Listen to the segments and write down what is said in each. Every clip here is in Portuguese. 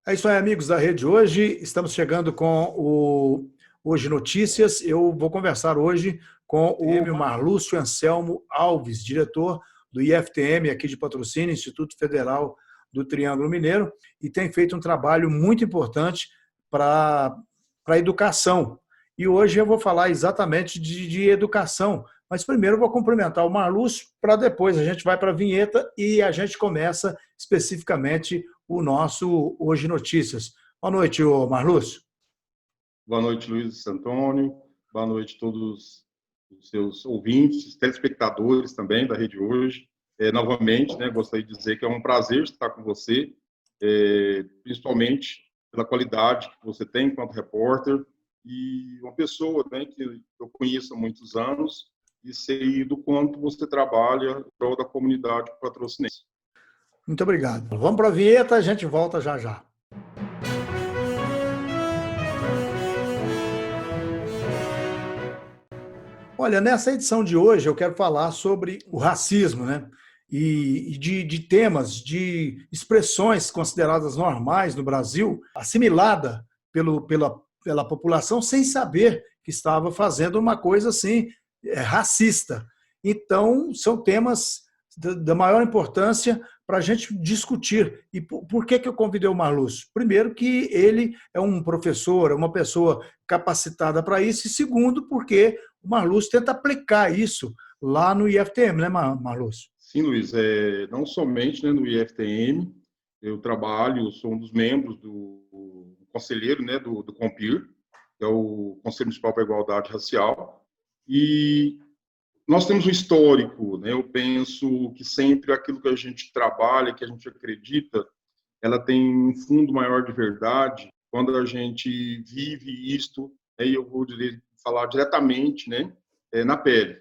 É isso aí, amigos da Rede Hoje. Estamos chegando com o Hoje Notícias. Eu vou conversar hoje com o Marlúcio Anselmo Alves, diretor do IFTM aqui de Patrocínio, Instituto Federal do Triângulo Mineiro, e tem feito um trabalho muito importante para a educação. E hoje eu vou falar exatamente de educação. Mas primeiro eu vou cumprimentar o Marlúcio, para depois a gente vai para a vinheta e a gente começa especificamente o nosso Hoje Notícias. Boa noite, Marlúcio. Boa noite, Luiz Antônio. Boa noite a todos os seus ouvintes, telespectadores também da Rede Hoje. Novamente, gostaria de dizer que é um prazer estar com você, principalmente pela qualidade que você tem enquanto repórter e uma pessoa que eu conheço há muitos anos e sei do quanto você trabalha em prol da comunidade patrocinense. Muito obrigado. Vamos para a vinheta, a gente volta já já. Olha, nessa edição de hoje eu quero falar sobre o racismo, né? E de temas, de expressões consideradas normais no Brasil, assimilada pela população sem saber que estava fazendo uma coisa assim, racista. Então, são temas da maior importância para a gente discutir. E por que eu convidei o Marlúcio? Primeiro, que ele é um professor, é uma pessoa capacitada para isso, e segundo, porque o Marlúcio tenta aplicar isso lá no IFTM, né, Marlúcio? Sim, Luiz, não somente no IFTM, eu trabalho, sou um dos membros do conselheiro do COMPIR, que é o Conselho Municipal para a Igualdade Racial, e nós temos um histórico, eu penso que sempre aquilo que a gente trabalha, que a gente acredita, ela tem um fundo maior de verdade quando a gente vive isto, e eu vou falar diretamente, na pele.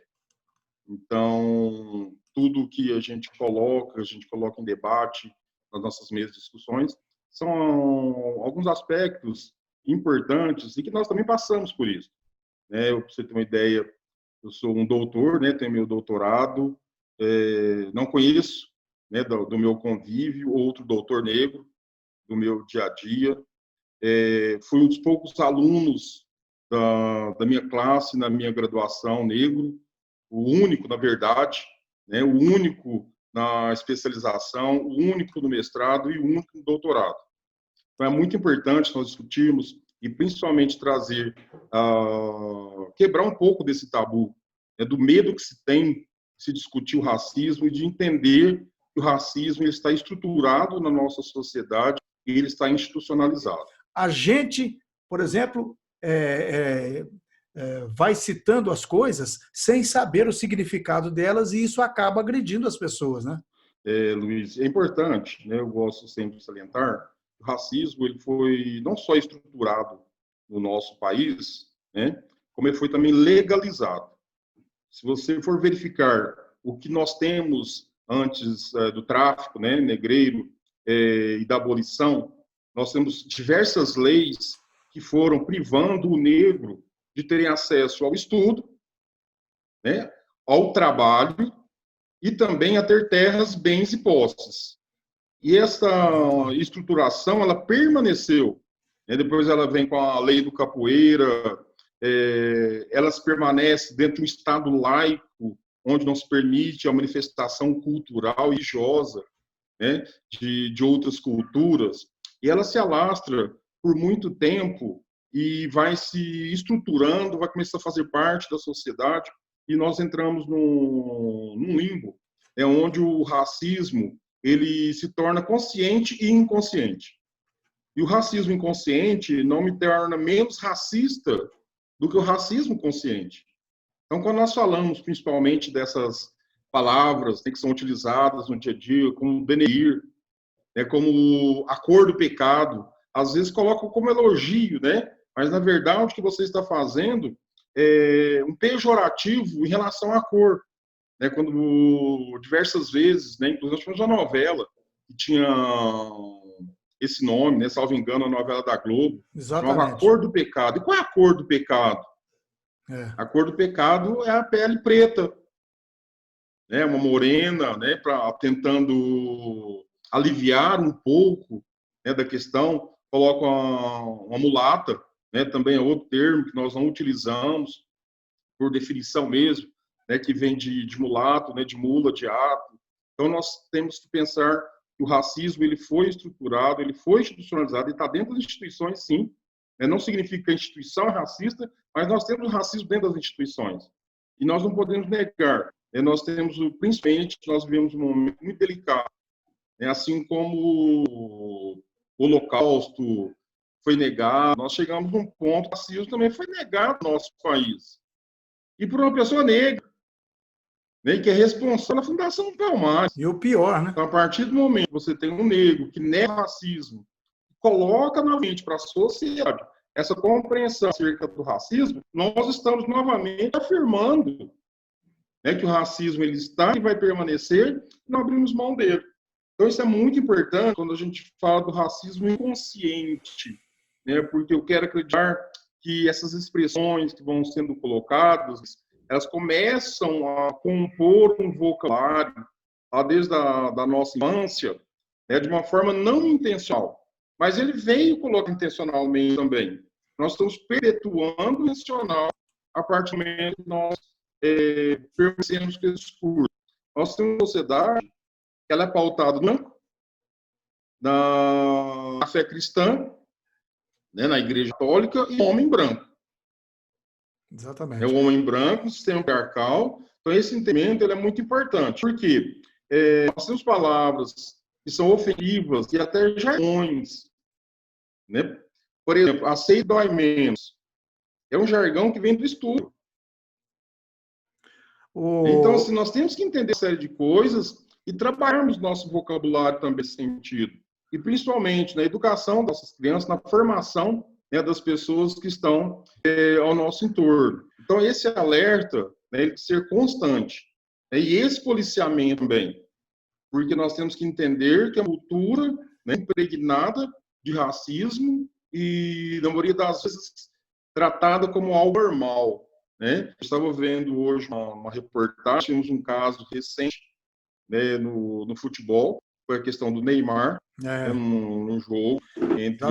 Então, tudo que a gente coloca em debate nas nossas mesas de discussões, são alguns aspectos importantes e que nós também passamos por isso. Para você ter uma ideia, eu sou um doutor, tenho meu doutorado, não conheço do meu convívio outro doutor negro do meu dia a dia. Fui um dos poucos alunos da minha classe, na minha graduação, negro, o único, na verdade, o único na especialização, o único no mestrado e o único no doutorado. Então, é muito importante nós discutirmos e principalmente trazer, quebrar um pouco desse tabu, do medo que se tem de se discutir o racismo e de entender que o racismo ele está estruturado na nossa sociedade e ele está institucionalizado. A gente, por exemplo, vai citando as coisas sem saber o significado delas e isso acaba agredindo as pessoas, né? Luiz, é importante, eu gosto sempre de salientar, o racismo ele foi não só estruturado no nosso país, como ele foi também legalizado. Se você for verificar o que nós temos antes do tráfico, negreiro e da abolição, nós temos diversas leis que foram privando o negro de terem acesso ao estudo, ao trabalho e também a ter terras, bens e posses. E essa estruturação, ela permaneceu. Depois ela vem com a lei do capoeira, elas permanecem dentro de um Estado laico, onde não se permite a manifestação cultural e religiosa de outras culturas. E ela se alastra por muito tempo e vai se estruturando, vai começar a fazer parte da sociedade, e nós entramos num limbo, onde o racismo ele se torna consciente e inconsciente. E o racismo inconsciente não me torna menos racista do que o racismo consciente. Então, quando nós falamos principalmente dessas palavras que são utilizadas no dia a dia, como denegrir, como a cor do pecado, às vezes colocam como elogio, mas na verdade o que você está fazendo é um pejorativo em relação à cor. Quando diversas vezes, inclusive nós tivemos uma novela que tinha esse nome, salvo engano, a novela da Globo, chamava A Cor do Pecado. E qual é a cor do pecado? A cor do pecado é a pele preta, uma morena, tentando aliviar um pouco né, da questão, colocam uma mulata, né, também é outro termo que nós não utilizamos, por definição mesmo, né, que vem de mulato, né, de mula, de ato. Então, nós temos que pensar que o racismo ele foi estruturado, ele foi institucionalizado, e está dentro das instituições, sim. Né? Não significa que a instituição é racista, mas nós temos o racismo dentro das instituições. E nós não podemos negar. Né? Nós temos, principalmente, nós vivemos um momento muito delicado. Né? Assim como o Holocausto foi negado, nós chegamos num ponto, o racismo também foi negado no nosso país. E por uma pessoa negra, né, que é responsável pela Fundação Palmares. E o pior, né? Então, a partir do momento que você tem um negro que nega o racismo, coloca novamente para a sociedade essa compreensão acerca do racismo, nós estamos novamente afirmando, né, que o racismo ele está e vai permanecer, e não abrimos mão dele. Então, isso é muito importante quando a gente fala do racismo inconsciente, né, porque eu quero acreditar que essas expressões que vão sendo colocadas, elas começam a compor um vocabulário, desde da nossa infância, né, de uma forma não intencional. Mas ele veio colocar intencionalmente também. Nós estamos perpetuando o intencional a partir do momento que nós permanecemos com esse discurso. Nós temos uma sociedade que ela é pautada na fé cristã, né, na Igreja Católica, e homem branco. Exatamente. É o homem branco, o sistema patriarcal. Então, esse entendimento ele é muito importante. Por quê? Nós temos palavras que são ofensivas e até jargões. Né? Por exemplo, aceito dói menos. É um jargão que vem do estudo. Então, assim, nós temos que entender uma série de coisas e trabalharmos nosso vocabulário também nesse sentido. E, principalmente, na educação das nossas crianças, na formação, né, das pessoas que estão ao nosso entorno. Então, esse alerta, né, ele tem que ser constante. Né, e esse policiamento também. Porque nós temos que entender que a cultura, né, impregnada de racismo e, na maioria das vezes, tratada como algo normal. Né? Eu estava vendo hoje uma reportagem, tínhamos um caso recente, né, no futebol, foi a questão do Neymar, né, num jogo entre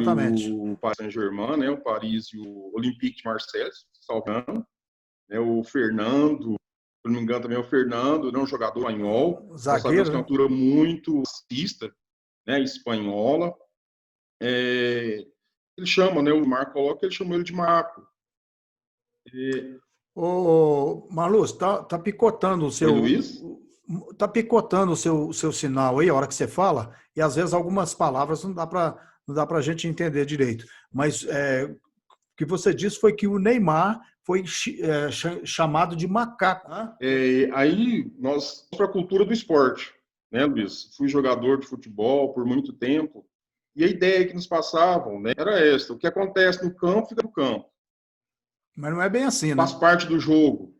o Paris Saint-Germain, né, o Paris e o Olympique de Marseille, salvando, né, o Fernando, se não me engano também é o Fernando, né, um jogador espanhol, zagueiro, uma cultura muito racista, né, espanhola. Ele chama, né, o Marco coloca, ele chama ele de Marco. Ô, Marluz, tá picotando o seu... Luiz? Tá picotando o seu sinal aí, a hora que você fala, e às vezes algumas palavras não dá para a gente entender direito. Mas o que você disse foi que o Neymar foi chamado de macaco. Né? Aí nós vamos para a cultura do esporte, né, Luiz? Fui jogador de futebol por muito tempo, e a ideia que nos passavam, né, era esta: o que acontece no campo, fica no campo. Mas não é bem assim, né? Faz parte do jogo.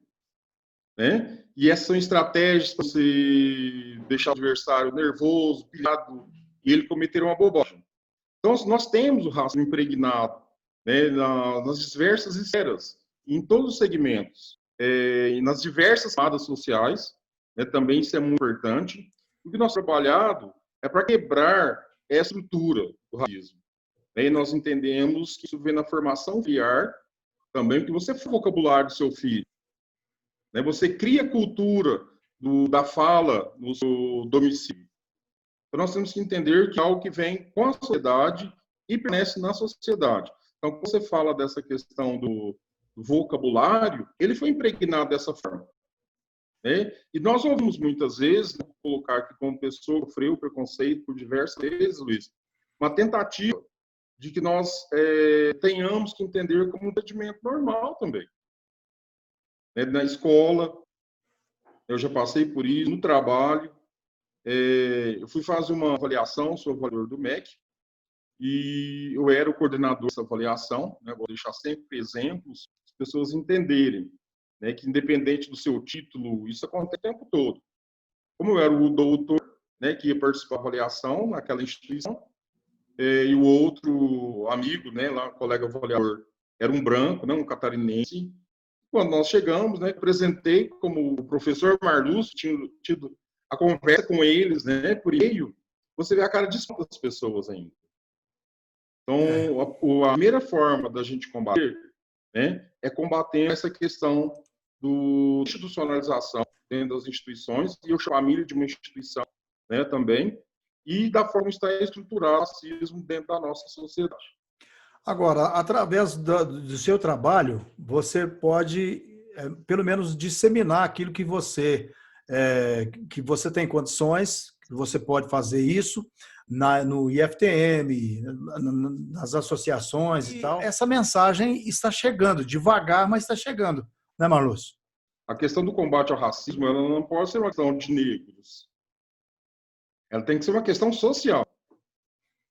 Né? E essas são estratégias para você deixar o adversário nervoso, pilhado, e ele cometer uma bobagem. Então, nós temos o racismo impregnado, né, nas diversas esferas, em todos os segmentos, e nas diversas camadas sociais, né, também isso é muito importante. O que nós trabalhado é para quebrar essa estrutura do racismo. E nós entendemos que isso vem na formação familiar, também, que você for o vocabulário do seu filho. Né? Você cria cultura da fala no seu domicílio. Então, nós temos que entender que é algo que vem com a sociedade e permanece na sociedade. Então, quando você fala dessa questão do vocabulário, ele foi impregnado dessa forma. Né? E nós ouvimos muitas vezes, vou colocar aqui como pessoa que sofreu preconceito por diversas vezes, Luiz, uma tentativa de que nós tenhamos que entender como um entendimento normal também. Na escola, eu já passei por isso, no trabalho. Eu fui fazer uma avaliação, sou avaliador do MEC, e eu era o coordenador dessa avaliação, né? Vou deixar sempre exemplos, as pessoas entenderem, né, que independente do seu título, isso acontece o tempo todo. Como eu era o doutor, né, que ia participar da avaliação naquela instituição, e o outro amigo, né, lá, colega avaliador, era um branco, né, um catarinense. Quando nós chegamos, né, apresentei como o professor Marluz, tinha tido a conversa com eles, né, por e-mail, você vê a cara de das pessoas ainda. Então, a primeira forma da gente combater, né, é combater essa questão do institucionalização dentro das instituições, e eu chamo a família de uma instituição, né, também, e da forma que está estruturado o racismo dentro da nossa sociedade. Agora, através do seu trabalho, você pode, pelo menos, disseminar aquilo que você tem condições, que você pode fazer isso no IFTM, nas associações e tal. Essa mensagem está chegando, devagar, mas está chegando, né, Marlúcio? A questão do combate ao racismo, ela não pode ser uma questão de negros. Ela tem que ser uma questão social.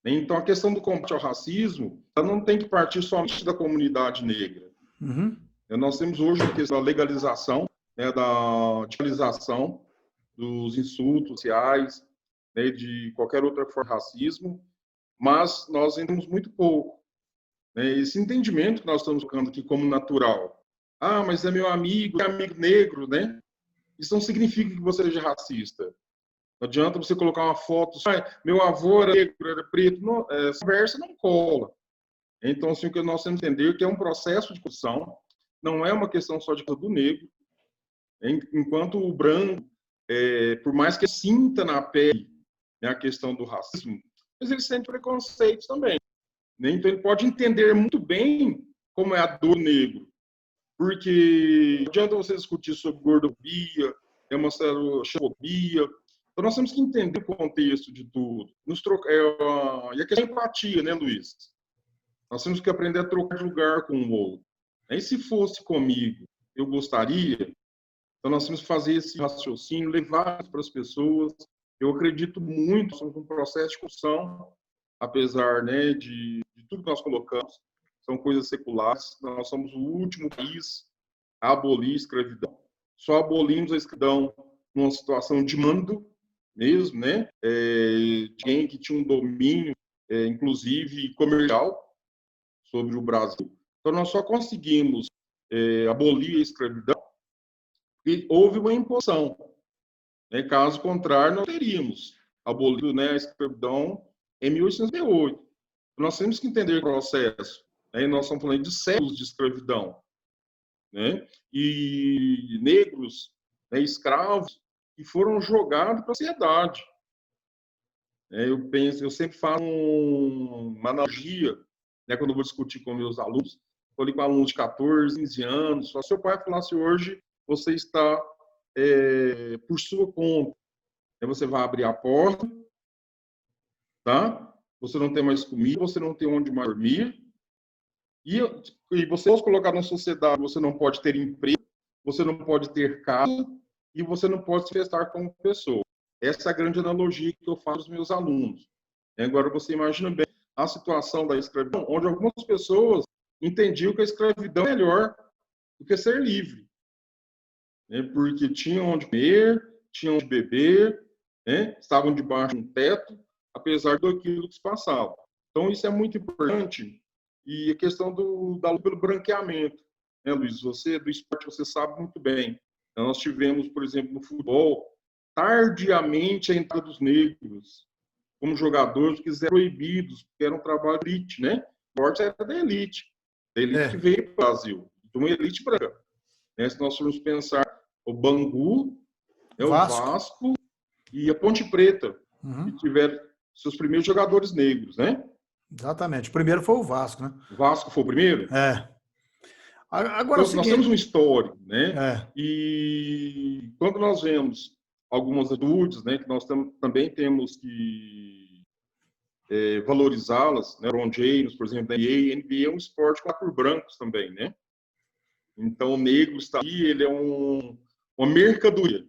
Então, a questão do combate ao racismo, ela não tem que partir somente da comunidade negra. Uhum. Nós temos hoje a questão da legalização, né, da digitalização dos insultos sociais, né, de qualquer outra forma de racismo, mas nós entendemos muito pouco. Né, esse entendimento que nós estamos colocando aqui como natural. Ah, mas é meu amigo, é amigo negro, né? Isso não significa que você seja racista. Não adianta você colocar uma foto, meu avô era negro, era preto, não, essa conversa não cola. Então, assim, o que nós temos que entender é que é um processo de discussão, não é uma questão só de do negro, enquanto o branco, por mais que sinta na pele, né, a questão do racismo, mas ele sente preconceitos também. Né? Então, ele pode entender muito bem como é a dor do negro, porque não adianta você discutir sobre gordofobia, xenofobia. Então, nós temos que entender o contexto de tudo. E a questão da empatia, né, Luiz? Nós temos que aprender a trocar de lugar com o outro. E se fosse comigo, eu gostaria. Então, nós temos que fazer esse raciocínio, levar para as pessoas. Eu acredito muito, somos um processo de construção, apesar, né, de tudo que nós colocamos, são coisas seculares. Nós somos o último país a abolir a escravidão. Só abolimos a escravidão numa situação de mando mesmo, né? De quem que tinha um domínio, inclusive comercial, sobre o Brasil. Então, nós só conseguimos abolir a escravidão porque houve uma imposição. Né? Caso contrário, nós teríamos abolido, né, a escravidão em 1868. Nós temos que entender o processo. Né? Nós estamos falando de séculos de escravidão. Né? E negros, né, escravos, que foram jogados para a sociedade. Eu sempre faço uma analogia, né, quando eu vou discutir com meus alunos. Estou ali com alunos de 14, 15 anos. Só seu pai falasse hoje, você está por sua conta. Aí você vai abrir a porta, tá? Você não tem mais comida, você não tem onde mais dormir. E você pode colocar na sociedade, você não pode ter emprego, você não pode ter casa e você não pode se manifestar como pessoa. Essa é a grande analogia que eu faço aos meus alunos. Agora, você imagina bem a situação da escravidão, onde algumas pessoas entendiam que a escravidão é melhor do que ser livre. Né? Porque tinham onde comer, tinham onde beber, né? Estavam debaixo de um teto, apesar daquilo que se passava. Então, isso é muito importante. E a questão da luta pelo branqueamento. Né, Luiz? Você, do esporte, você sabe muito bem. Então, nós tivemos, por exemplo, no futebol, tardiamente a entrada dos negros como jogadores que eram proibidos, porque era um trabalho de elite, né? O esporte era da elite. Da elite que veio para o Brasil. Então, uma elite branca. Né? Se nós formos pensar o Bangu, o Vasco e a Ponte Preta, que tiveram seus primeiros jogadores negros, né? Exatamente. O primeiro foi o Vasco, né? O Vasco foi o primeiro? Agora, então, nós temos um histórico, né? É. E quando nós vemos algumas atitudes, né, que nós também temos que valorizá-las, né? LeBron James, por exemplo, da NBA. A NBA é um esporte por brancos também, né? Então, o negro está aí, ele é uma mercadoria,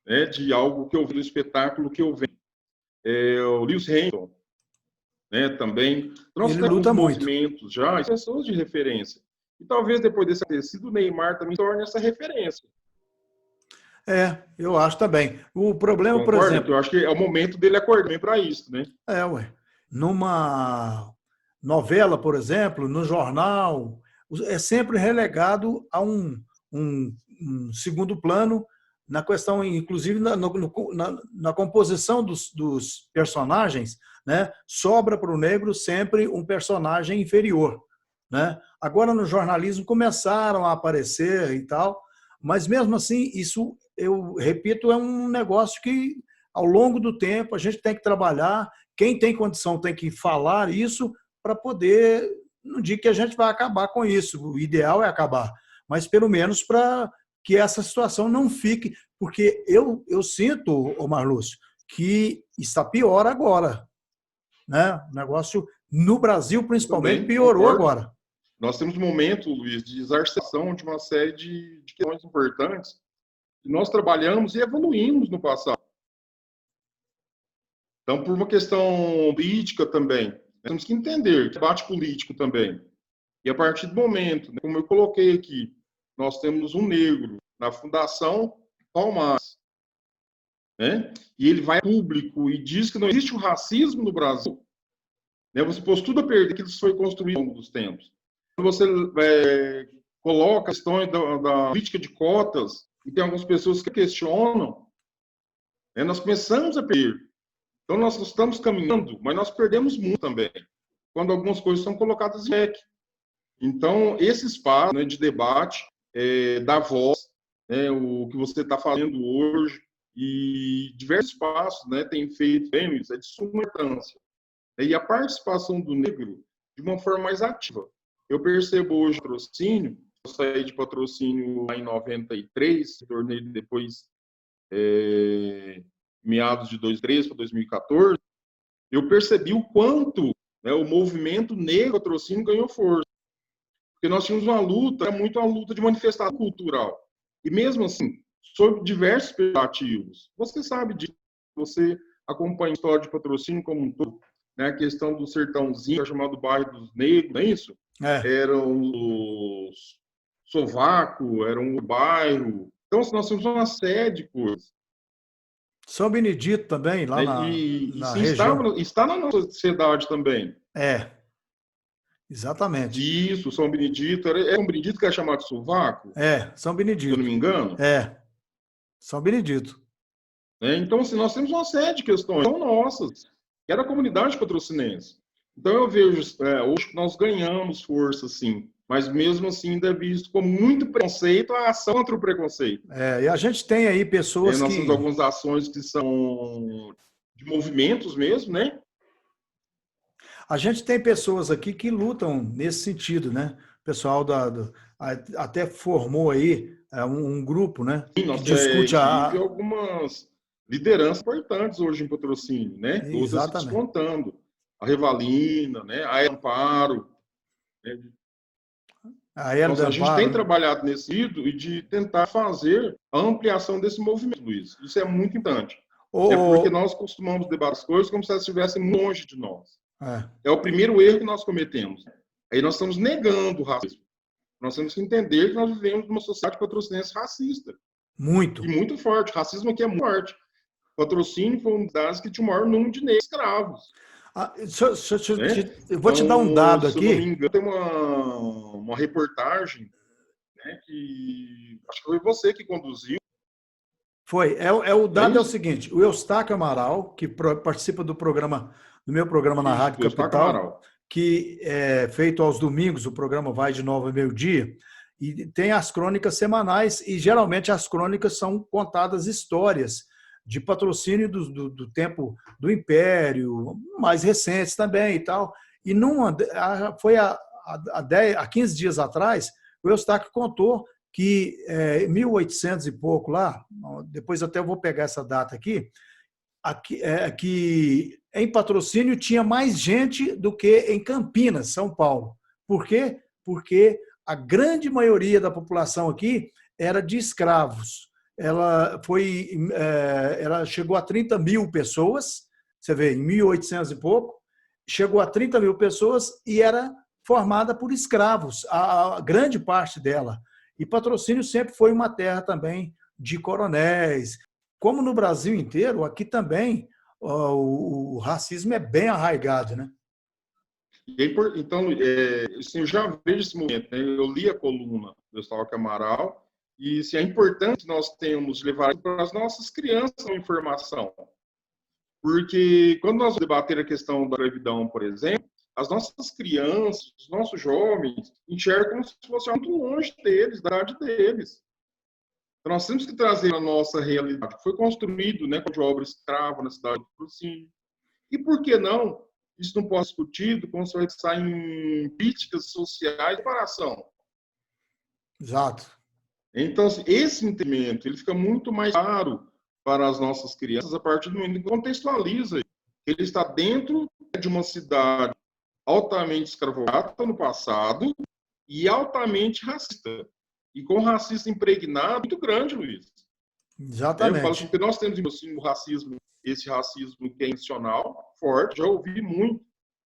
né, de algo que eu vi no espetáculo que eu vejo. O Lewis Hamilton, né, também. Nós ele temos luta movimentos muito. já, pessoas de referência. E talvez depois desse acontecido, o Neymar também torne essa referência. Eu acho também. O problema, Concorda? por exemplo... Eu acho que é o momento dele acordar para isso, né? Numa novela, por exemplo, no jornal, é sempre relegado a um segundo plano na questão, inclusive na composição dos personagens, né, sobra para o negro sempre um personagem inferior, né? Agora, no jornalismo, começaram a aparecer e tal, mas mesmo assim, isso, eu repito, é um negócio que, ao longo do tempo, a gente tem que trabalhar. Quem tem condição tem que falar isso para poder, não digo que a gente vai acabar com isso, o ideal é acabar, mas pelo menos para que essa situação não fique, porque eu sinto, ô Marlúcio, que está pior agora, né? O negócio no Brasil, principalmente, Também piorou concordo. agora. Nós temos um momento, Luiz, de exarcação de uma série de questões importantes que nós trabalhamos e evoluímos no passado. Então, por uma questão política também, nós temos que entender, debate político também. E a partir do momento, né, como eu coloquei aqui, nós temos um negro na Fundação Palmares, né? E ele vai público e diz que não existe o racismo no Brasil. Né? Você pôs tudo a perder aquilo que foi construído ao longo dos tempos. Quando você coloca questões da política de cotas, e tem algumas pessoas que questionam, né? Nós começamos a perder. Então, nós estamos caminhando, mas nós perdemos muito também, quando algumas coisas são colocadas em xeque. Então, esse espaço, né, de debate, da voz, né, o que você está fazendo hoje, e diversos espaços, né, têm feito prêmios, é de suma importância. E a participação do negro de uma forma mais ativa. Eu percebo hoje patrocínio, eu saí de patrocínio lá em 93, tornei depois meados de 2013 para 2014, eu percebi o quanto, né, o movimento negro patrocínio ganhou força. Porque nós tínhamos uma luta, muito uma luta de manifestação cultural. E mesmo assim, sob diversos perspectivos, você sabe disso, você acompanha a história de patrocínio como um todo, né, a questão do sertãozinho, chamado bairro dos negros, não é isso? Eram os sovaco, era um bairro. Então, nós temos uma série de coisas. São Benedito também, lá na região. Está na nossa sociedade também. Exatamente. Isso, São Benedito. É São Benedito que é chamado de sovaco? São Benedito. Se eu não me engano. São Benedito. Então, assim, nós temos uma série de questões, são nossas, que é da comunidade patrocinense. Então, eu vejo, hoje que nós ganhamos força, sim, mas mesmo assim ainda é visto com muito preconceito a ação contra o preconceito. E a gente tem aí pessoas nós temos algumas ações que são de movimentos mesmo, né? A gente tem pessoas aqui que lutam nesse sentido, né? O pessoal até formou aí um grupo, né? Sim, nós discute algumas lideranças importantes hoje em patrocínio, né? Todas se descontando. A Revalina, né? A Amparo. Né? A gente tem trabalhado nesse sentido e de tentar fazer a ampliação desse movimento, Luiz. Isso é muito importante. Porque nós costumamos debater as coisas como se elas estivessem longe de nós. É o primeiro erro que nós cometemos. Aí nós estamos negando o racismo. Nós temos que entender que nós vivemos numa sociedade patrocinense racista. Muito. E muito forte. O racismo aqui é muito forte. O patrocínio foi uma das que tinha o maior número de negros escravos. Eu vou te dar um dado aqui. Se eu não me engano, tem uma reportagem, né, que acho que foi você que conduziu. Foi. O dado é o seguinte: o Eustáquio Amaral, que participa do meu programa na Rádio Capital, que é feito aos domingos, o programa vai de 9 a meio-dia, e tem as crônicas semanais, e geralmente as crônicas são contadas histórias de patrocínio do tempo do Império, mais recentes também e tal. E foi há 15 dias atrás, o Eustáquio contou que em 1800 e pouco lá, depois até eu vou pegar essa data aqui, que em Patrocínio tinha mais gente do que em Campinas, São Paulo. Por quê? Porque a grande maioria da população aqui era de escravos. Ela chegou a 30 mil pessoas, você vê, em 1800 e pouco, chegou a 30 mil pessoas e era formada por escravos, a grande parte dela. E Patrocínio sempre foi uma terra também de coronéis. Como no Brasil inteiro, aqui também o racismo é bem arraigado, né? Então, assim, eu já vejo esse momento, né? Eu li a coluna do Eustáquio Amaral E se é importante nós temos levar para as nossas crianças a informação. Porque quando nós debater a questão da gravidão, por exemplo, as nossas crianças, os nossos jovens, enxergam como se fosse muito longe deles, da idade deles. Então, nós temos que trazer a nossa realidade. Foi construído, né, com a obra escrava na cidade do Patrocínio. E por que não? Isso não pode ser discutido quando você vai pensar em críticas sociais de separação. Exato. Então, esse entendimento ele fica muito mais claro para as nossas crianças a partir do momento que contextualiza. Ele está dentro de uma cidade altamente escravocrata no passado e altamente racista. E com racismo impregnado muito grande, Luiz. Eu falo assim, Exatamente. porque nós temos assim, o racismo, esse racismo que é intencional, forte, já ouvi muito,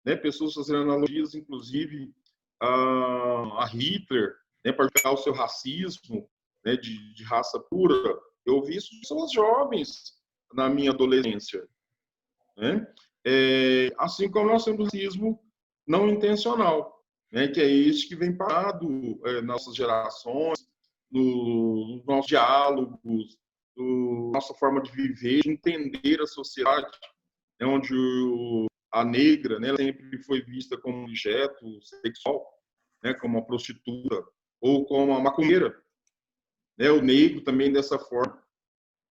né, pessoas fazendo analogias, inclusive, a Hitler, né, para explicar o seu racismo, né, de raça pura. Eu ouvi isso de pessoas jovens na minha adolescência. Né? Assim como nós temos racismo não intencional, né, que é isso que vem parado nas nossas gerações, nos nossos diálogos, na nossa forma de viver, de entender a sociedade, né, onde a negra, né, sempre foi vista como um objeto sexual, né, como uma prostituta ou como uma macumbeira. Né, o negro também dessa forma,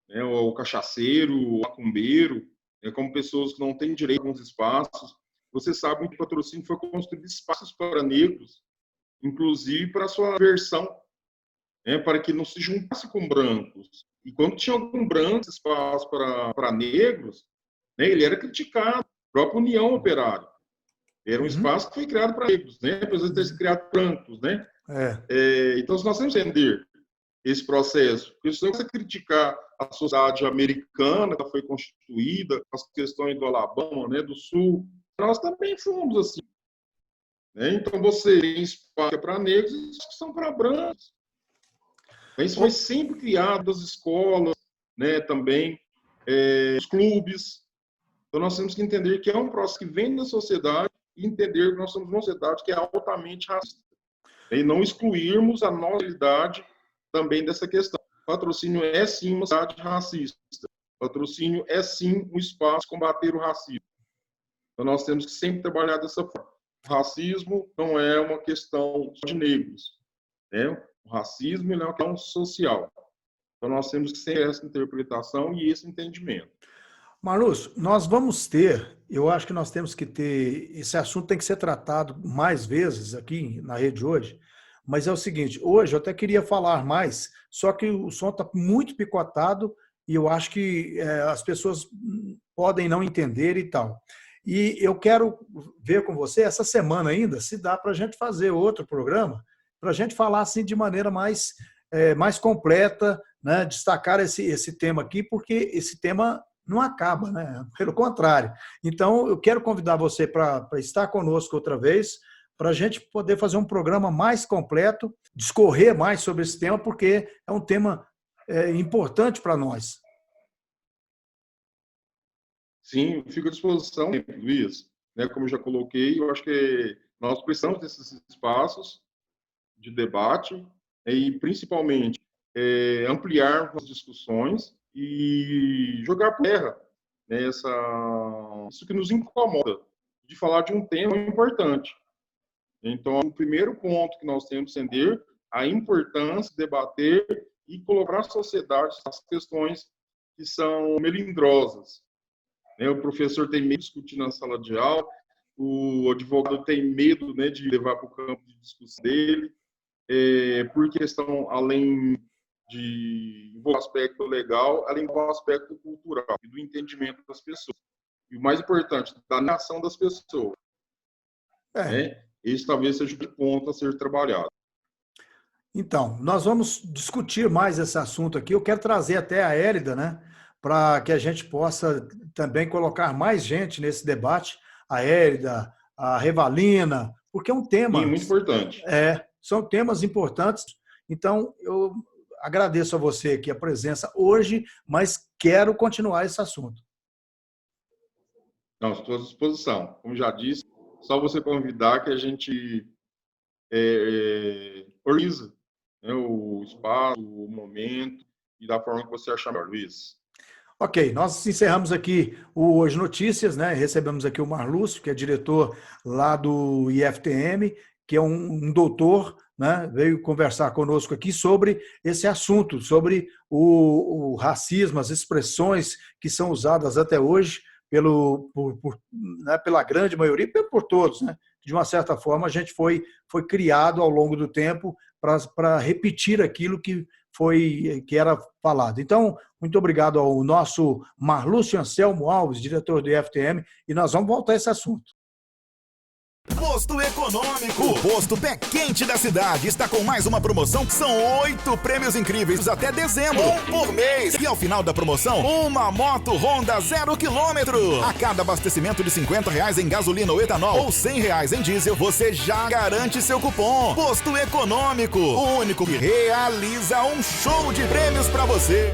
né, o cachaceiro, o macumbeiro, né, como pessoas que não têm direito a alguns espaços. Você sabe que o Patrocínio foi construído espaços para negros, inclusive para a sua versão, né, para que não se juntasse com brancos. E quando tinha algum branco espaço para negros, né, ele era criticado. A própria União Operária era um espaço que foi criado para negros, né, apesar de ter sido criado para brancos, né. Então, nós temos que entender esse processo, porque se você criticar a sociedade americana que foi constituída, as questões do Alabama, né, do Sul, nós também fomos assim. Né? Então, você tem espaço para negros e que são para brancos. Isso foi sempre criado das escolas, né, também, os clubes. Então, nós temos que entender que é um processo que vem da sociedade e entender que nós somos uma sociedade que é altamente racista. E não excluirmos a nossa realidade também dessa questão. Patrocínio é, sim, uma cidade racista. Patrocínio é, sim, um espaço para combater o racismo. Então, nós temos que sempre trabalhar dessa forma. O racismo não é uma questão de negros. Né? O racismo é uma questão social. Então, nós temos que ter essa interpretação e esse entendimento. Marlúcio, nós vamos ter, eu acho que nós temos que ter, esse assunto tem que ser tratado mais vezes aqui na rede hoje, mas é o seguinte, hoje eu até queria falar mais, só que o som está muito picotado e eu acho que as pessoas podem não entender e tal. E eu quero ver com você, essa semana ainda, se dá para a gente fazer outro programa, para a gente falar assim de maneira mais completa, né, destacar esse tema aqui, porque esse tema não acaba, né? Pelo contrário. Então, eu quero convidar você para estar conosco outra vez, para a gente poder fazer um programa mais completo, discorrer mais sobre esse tema, porque é um tema importante para nós. Sim, fico à disposição, Luiz. Né, como eu já coloquei, eu acho que nós precisamos desses espaços de debate e, principalmente, ampliar as discussões e jogar por terra, né, isso que nos incomoda, de falar de um tema importante. Então, o primeiro ponto que nós temos que entender a importância de debater e colocar a sociedade as questões que são melindrosas. Né? O professor tem medo de discutir na sala de aula, o advogado tem medo, né, de levar para o campo de discussão dele, por questão, além de o aspecto legal, além do aspecto cultural e do entendimento das pessoas. E o mais importante, da nação das pessoas. Né? Esse talvez seja o ponto a ser trabalhado. Então, nós vamos discutir mais esse assunto aqui. Eu quero trazer até a Érida, né, para que a gente possa também colocar mais gente nesse debate, a Érida, a Revalina, porque é um tema... Sim, muito importante. São temas importantes. Então, eu agradeço a você aqui a presença hoje, mas quero continuar esse assunto. Não, estou à disposição. Como já disse, só você convidar que a gente organiza né, o espaço, o momento e da forma que você achar melhor, Luiz. Ok, nós encerramos aqui o Hoje Notícias, né? Recebemos aqui o Marlúcio, que é diretor lá do IFTM, que é um doutor, né? Veio conversar conosco aqui sobre esse assunto, sobre o racismo, as expressões que são usadas até hoje né, pela grande maioria, por todos, né? De uma certa forma, a gente foi criado ao longo do tempo para repetir aquilo que era falado. Então, muito obrigado ao nosso Marlúcio Anselmo Alves, diretor do IFTM, e nós vamos voltar a esse assunto. Posto Econômico, o posto pé quente da cidade, está com mais uma promoção. São 8 prêmios incríveis até dezembro, um por mês. E ao final da promoção, uma moto Honda 0 km. A cada abastecimento de R$50 em gasolina ou etanol ou R$100 em diesel, você já garante seu cupom. Posto Econômico, o único que realiza um show de prêmios para você.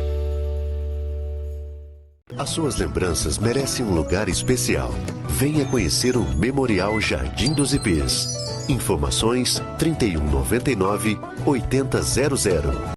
As suas lembranças merecem um lugar especial. Venha conhecer o Memorial Jardim dos Ipês. Informações 3199-8000.